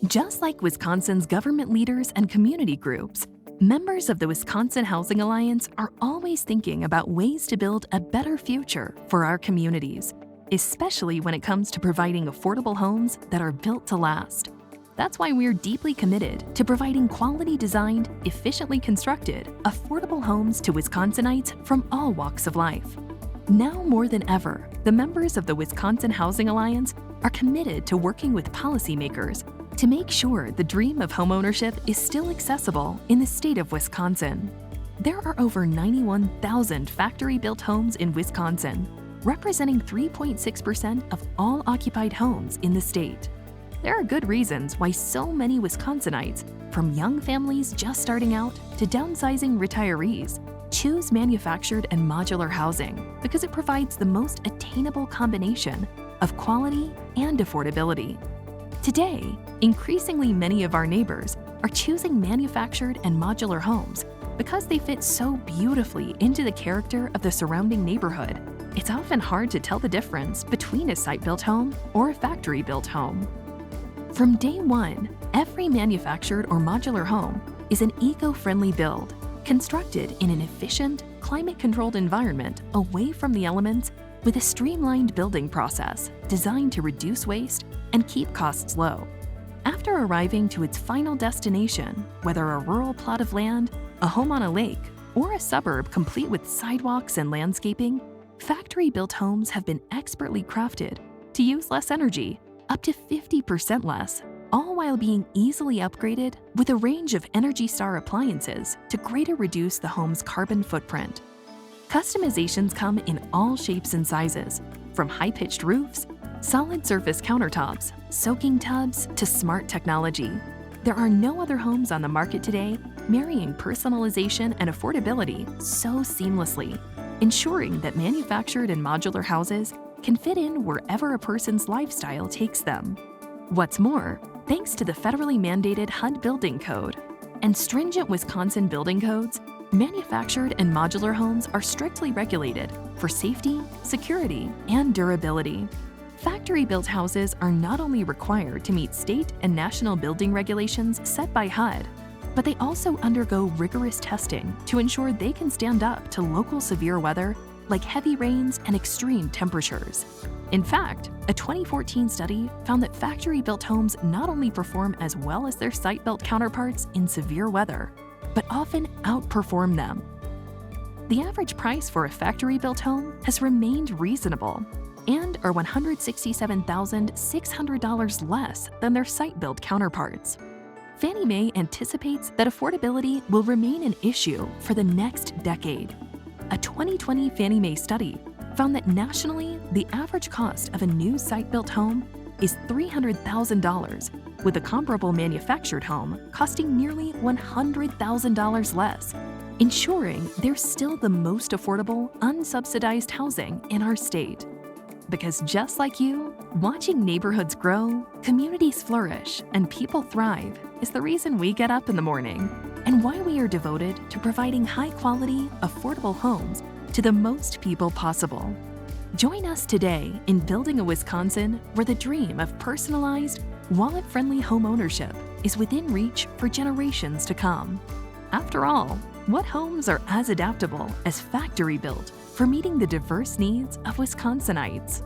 Just like Wisconsin's government leaders and community groups, members of the Wisconsin Housing Alliance are always thinking about ways to build a better future for our communities, especially when it comes to providing affordable homes that are built to last. That's why we're deeply committed to providing quality-designed, efficiently constructed, affordable homes to Wisconsinites from all walks of life. Now more than ever, the members of the Wisconsin Housing Alliance are committed to working with policymakers to make sure the dream of homeownership is still accessible in the state of Wisconsin. There are over 91,000 factory-built homes in Wisconsin, representing 3.6% of all occupied homes in the state. There are good reasons why so many Wisconsinites, from young families just starting out to downsizing retirees, choose manufactured and modular housing because it provides the most attainable combination of quality and affordability. Today, increasingly many of our neighbors are choosing manufactured and modular homes because they fit so beautifully into the character of the surrounding neighborhood. It's often hard to tell the difference between a site-built home or a factory-built home. From day one, every manufactured or modular home is an eco-friendly build, constructed in an efficient, climate-controlled environment away from the elements with a streamlined building process designed to reduce waste and keep costs low. After arriving to its final destination, whether a rural plot of land, a home on a lake, or a suburb complete with sidewalks and landscaping, factory-built homes have been expertly crafted to use less energy, up to 50% less, all while being easily upgraded with a range of Energy Star appliances to greatly reduce the home's carbon footprint. Customizations come in all shapes and sizes, from high-pitched roofs, solid surface countertops, soaking tubs, to smart technology. There are no other homes on the market today marrying personalization and affordability so seamlessly, ensuring that manufactured and modular houses can fit in wherever a person's lifestyle takes them. What's more, thanks to the federally mandated HUD Building Code and stringent Wisconsin building codes, manufactured and modular homes are strictly regulated for safety, security, and durability. Factory-built houses are not only required to meet state and national building regulations set by HUD, but they also undergo rigorous testing to ensure they can stand up to local severe weather like heavy rains and extreme temperatures. In fact, a 2014 study found that factory-built homes not only perform as well as their site-built counterparts in severe weather, but often outperform them. The average price for a factory-built home has remained reasonable and are $167,600 less than their site-built counterparts. Fannie Mae anticipates that affordability will remain an issue for the next decade. A 2020 Fannie Mae study found that nationally, the average cost of a new site-built home is $300,000, with a comparable manufactured home costing nearly $100,000 less, ensuring there's still the most affordable, unsubsidized housing in our state. Because just like you, watching neighborhoods grow, communities flourish, and people thrive is the reason we get up in the morning, and why we are devoted to providing high-quality, affordable homes to the most people possible. Join us today in building a Wisconsin where the dream of personalized, wallet-friendly homeownership is within reach for generations to come. After all, what homes are as adaptable as factory-built for meeting the diverse needs of Wisconsinites?